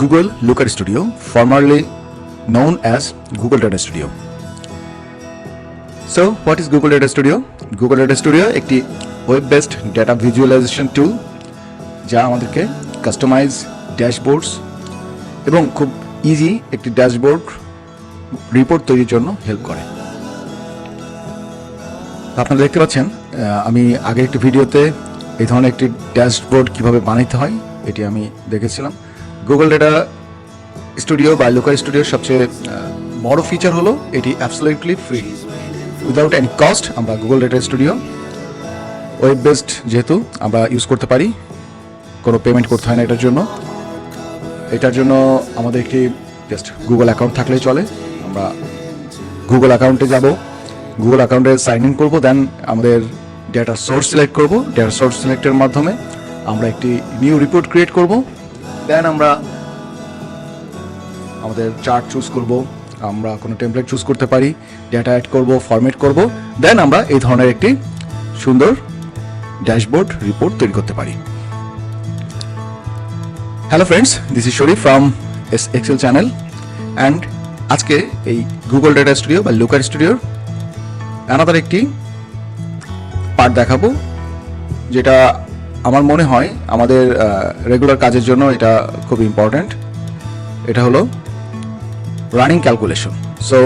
Google Looker Studio, formerly known as Google Data Studio. So, what is Google Data Studio? Google Data Studio একটি web-based data visualisation টুল যা আমাদেরকে customise ড্যাশবোর্ডস এবং খুব easy একটি dashboard report তৈরির জন্য help করে। আপনারা দেখতে পাচ্ছেন আমি আগের একটি ভিডিওতে এই ধরনের একটি ড্যাশবোর্ড কিভাবে বানাইতে হয় এটি আমি দেখেছিলাম। গুগল ডেটা স্টুডিও বা লুকার স্টুডিওর সবচেয়ে বড় ফিচার হলো এটি absolutely free, without any cost. আমরা Google data studio web based যেহেতু আমরা ইউজ করতে পারি, কোনো পেমেন্ট করতে হয় না এটার জন্য আমাদের একটি জাস্ট গুগল অ্যাকাউন্ট থাকলেই চলে। আমরা গুগল অ্যাকাউন্টে যাব, গুগল অ্যাকাউন্টে সাইন ইন করবো, দেন আমাদের ডেটা সোর্স সিলেক্ট করব। ডেটা সোর্স সিলেক্টের মাধ্যমে আমরা একটি নিউ রিপোর্ট ক্রিয়েট করব। দেন আমরা আমাদের চার্ট চুজ করব, আমরা কোনো টেমপ্লেট চুজ করতে পারি, ডেটা অ্যাড করব, ফরম্যাট করব, দেন আমরা এই ধরনের একটি সুন্দর ড্যাশবোর্ড রিপোর্ট তৈরি করতে পারি। Hello friends, this is Sharif from Excel channel and আজকে এই গুগল ডেটা স্টুডিও বা লুকার স্টুডিওর আনাদার একটি পার্ট দেখাবো, যেটা আমার মনে হয় আমাদের রেগুলার কাজের জন্য এটা খুব ইম্পর্ট্যান্ট। এটা হলো running calculation. So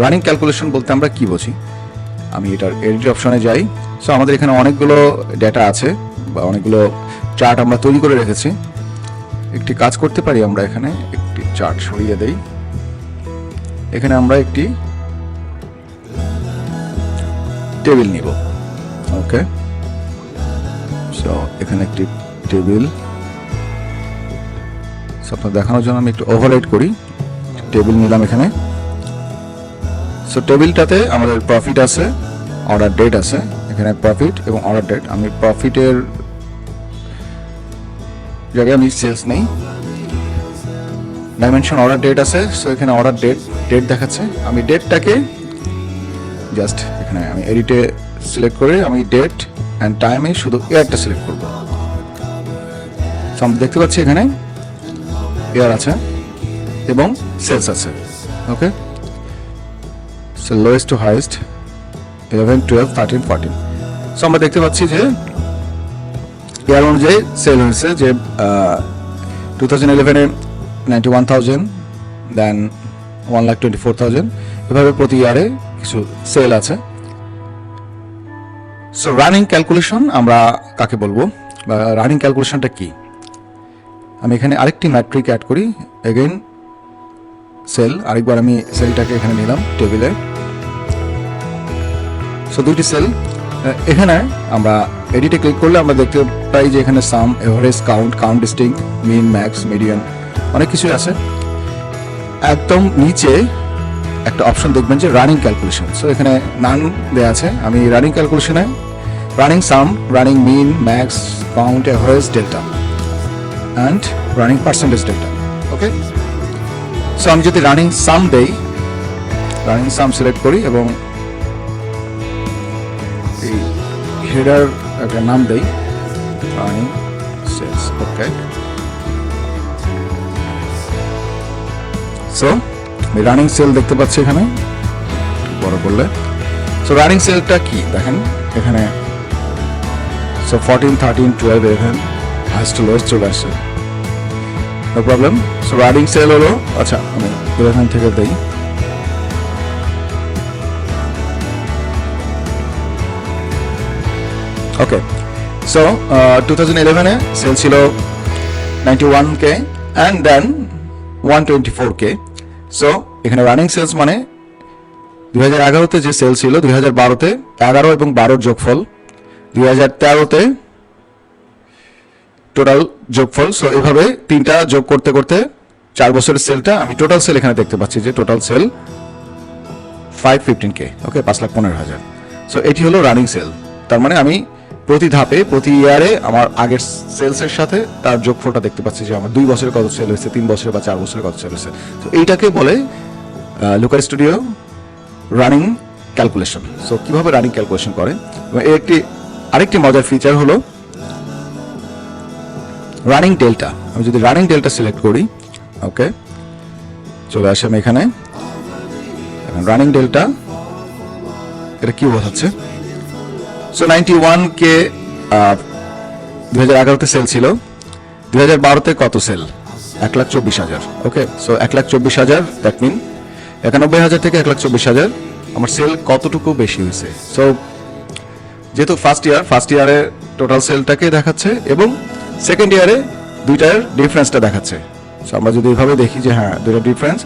running calculation বলতে আমরা কি বুঝি, আমি এটার এডিট অপশনে যাই। সো আমাদের এখানে অনেকগুলো ডেটা আছে বা অনেকগুলো চার্ট আমরা তৈরি করে রেখেছি। একটি কাজ করতে পারি, আমরা এখানে একটি চার্ট সরিয়ে দেই। এখানে আমরা একটি টেবিল নিব। ওকে, সো এখানে একটি টেবিল আপনার দেখানোর জন্য আমি একটু ওভাররাইট করি। টেবিল নিলাম এখানে। সো টেবিলটাতে আমাদের প্রফিট আছে, অর্ডার ডেট আছে। এখানে প্রফিট এবং অর্ডার ডেট। আমি প্রফিটের জায়গায় আমি সেলস নেই। ডাইমেনশন অর্ডার ডেট আছে। সো এখানে অর্ডার ডেট দেখাচ্ছে। আমি ডেটটাকে জাস্ট এখানে আমি এডিটে সিলেক্ট করে আমি ডেট অ্যান্ড টাইমে শুধু ইয়ারটা সিলেক্ট করব। সো আমরা দেখতে পাচ্ছি এখানে ইয়ার আছে এবং সেলস আছে। Okay, so lowest to highest 11, 12, 13, 14। So আমরা দেখতে পাচ্ছি যে ইয়ার অনুযায়ী সেল হয়েছে যে 2011-এ 91,000, দেন 1,24,000, এভাবে প্রতি ইয়ারে কিছু সেল আছে। সো রানিং ক্যালকুলেশন আমরা কাকে বলবো বা রানিং ক্যালকুলেশনটা কি? আমি এখানে আরেকটি ম্যাট্রিক অ্যাড করি। এগেইন সেল, আরেকবার আমি সেলটাকে এখানে নিলাম টেবিলে। সো দুইটি সেল। এখানে আমরা এডিটে ক্লিক করলে আমরা দেখতে পাই যে এখানে সাম, এভারেজ, কাউন্ট ডিস্টিংক্ট, মিন, ম্যাক্স, মিডিয়ান অনেক কিছুই আছে। একদম নিচে একটা অপশন দেখবেন যে রানিং ক্যালকুলেশন। সো এখানে নান দেওয়া আছে। আমি রানিং ক্যালকুলেশনে running sum, running mean, max, count, average, delta and running percentage delta. Okay, so আমি যদি রানিং সাম দেই, রানিং সাম সিলেক্ট করি এবং এই হেডার একটা নাম দেই রানিং সেলস। ওকে, সো আমি রানিং সেল দেখতে পাচ্ছি এখানে বড় করলে। সো রানিং সেলটা কি দেখেন এখানে। সো 14, 13, 12, 11 হাইস্ট টু লোয়েস্ট চলে আসছে, no problem. So running sale হলো, আচ্ছা আমি 11 থেকে দেই। ওকে, সো 2011-এ সেল ছিল 91K and then 124K। So এখানে রানিং সেলস মানে 2011-তে যে সেল ছিল, 2012-তে 11 এবং 12-র যোগফল, 2013-তে টোটাল যোগফল। সো এভাবে তিনটা যোগ করতে করতে 4 বছরের সেলটা আমি টোটাল সেল এখানে দেখতে পাচ্ছি যে টোটাল সেল 515K। ওকে, 5,15,000। সো এটি হলো রানিং সেল। তার মানে আমি প্রতি ধাপে প্রতি ইয়ারে আমার আগের সেলসের সাথে তার যোগফলটা দেখতে পাচ্ছি যে আমার 2 বছরে কত সেল হয়েছে, 3 বছরে বা 4 বছরে কত সেল হয়েছে। তো এইটাকে বলে লুকার স্টুডিও রানিং ক্যালকুলেশন। সো কিভাবে রানিং ক্যালকুলেশন করে, এবং এর আরেকটি মজার ফিচার হলো রানিং ডেল্টা। আমি যদি রানিং ডেল্টা সিলেক্ট করি ওকে, চলে আসলাম এখানে। এখন রানিং ডেল্টা এটা কি বোঝাচ্ছে? সো 91K 2011-তে সেল ছিল, 2012-তে কত sale? 1,24,000। Okay, so 1,24,000, that mean 91,000 থেকে 1,24,000 আমার সেল কতটুকু বেশি হয়েছে। সো যেহেতু ফার্স্ট ইয়ারে টোটাল সেলটাকে দেখাচ্ছে এবং সেকেন্ড ইয়ারে দুইটার ডিফারেন্সটা দেখাচ্ছে। সো আমরা যদি এইভাবে দেখি যে হ্যাঁ দুইটা ডিফারেন্স,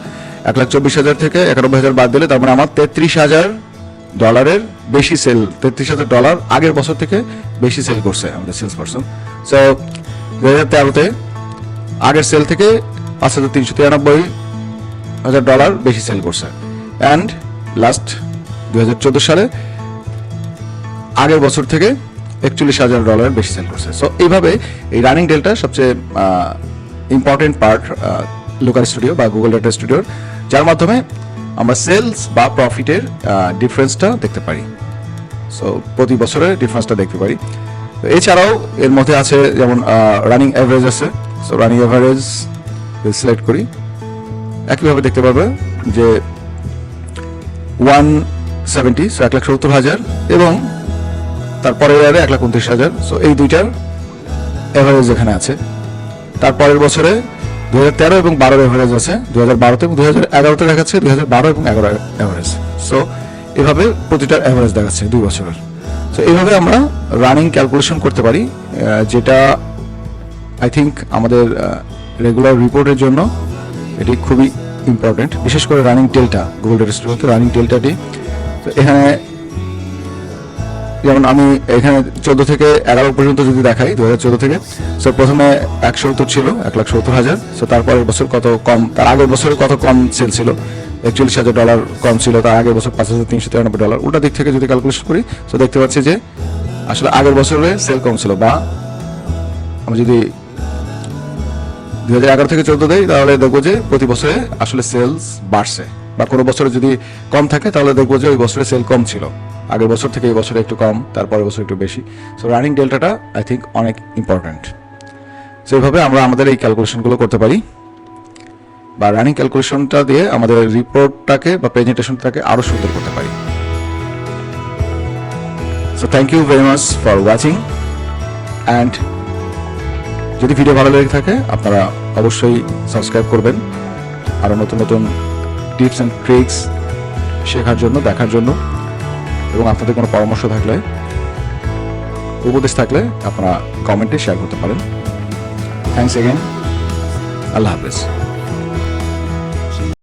1,24,000 থেকে 91,000 বাদ দিলে তার মানে আমার $33,000 বেশি সেল, $33,000 আগের বছর থেকে বেশি সেল করছে আমাদের সেলস পারসন। সো 2013-তে আগের সেল থেকে $5,393,000 বেশি সেল করছে। অ্যান্ড লাস্ট 2014 সালে আগের বছর থেকে $41,000 বেশি সেল করছে। সো এইভাবে এই রানিং ডেল্টা সবচেয়ে ইম্পর্টেন্ট পার্ট লোকাল স্টুডিও বা গুগল ডেটা স্টুডিওর, যার মাধ্যমে আমরা সেলস বা প্রফিটের ডিফারেন্সটা দেখতে পারি। সো প্রতি বছরের ডিফারেন্সটা দেখতে পারি। তো এছাড়াও এর মধ্যে আছে যেমন রানিং অ্যাভারেজ আছে। সো রানিং অ্যাভারেজ সিলেক্ট করি, একইভাবে দেখতে পারবে যে 170, সো 1,70,000 এবং তারপরের ইয়ারে 1,29,000। সো এই দুইটার অ্যাভারেজ এখানে আছে। তারপরের বছরে 2013 এবং 12 অ্যাভারেজ আছে, 2012-তে এবং 2011-তে দেখাচ্ছে 2012 এবং 11 অ্যাভারেজ। সো এভাবে প্রতিটার অ্যাভারেজ দেখাচ্ছে 2 বছরের। সো এইভাবে আমরা রানিং ক্যালকুলেশন করতে পারি, যেটা আই থিঙ্ক আমাদের রেগুলার রিপোর্টের জন্য এটি খুবই ইম্পর্টেন্ট, বিশেষ করে রানিং ডেল্টা, গুগল ডেটা স্টুডিওতে রানিং ডেল্টাটি। তো এখানে যেমন আমি এখানে 14 থেকে 11 পর্যন্ত যদি দেখাই 2014 থেকে, সো প্রথমে 170 ছিল, 1,70,000। সো তারপরের বছর কত কম, তার আগের বছরে কত কম সেল ছিল, $41,000 কম ছিল, তার আগের বছর $5,393। উল্টা দিক থেকে যদি ক্যালকুলেশন করি, সো দেখতে পাচ্ছি যে আসলে আগের বছরে সেল কম ছিল। বা আমি যদি 2011 থেকে 14 দেই, তাহলে দেখবো যে প্রতি বছরে আসলে সেলস বাড়ছে। বা কোনো বছরে যদি কম থাকে তাহলে দেখবো যে ওই বছরে সেল কম ছিল, আগের বছর থেকে এই বছরে একটু কম, তারপরের বছর একটু বেশি। সো রানিং ডেল্টাটা আই থিঙ্ক অনেক ইম্পর্ট্যান্ট। সো এইভাবে আমরা আমাদের এই ক্যালকুলেশনগুলো করতে পারি, বা রানিং ক্যালকুলেশনটা দিয়ে আমাদের রিপোর্টটাকে বা প্রেজেন্টেশনটাকে আরও সুন্দর করতে পারি। So thank you very much for watching. And যদি ভিডিও ভালো লেগে থাকে আপনারা অবশ্যই সাবস্ক্রাইব করবেন, আরও নতুন নতুন টিপস অ্যান্ড ট্রিক্স শেখার জন্য, দেখার জন্য। এবং আপনাদের কোনো পরামর্শ থাকলে, উপদেশ থাকলে আপনারা কমেন্টে শেয়ার করতে পারেন। থ্যাংকস এগেন, আল্লাহ হাফেজ।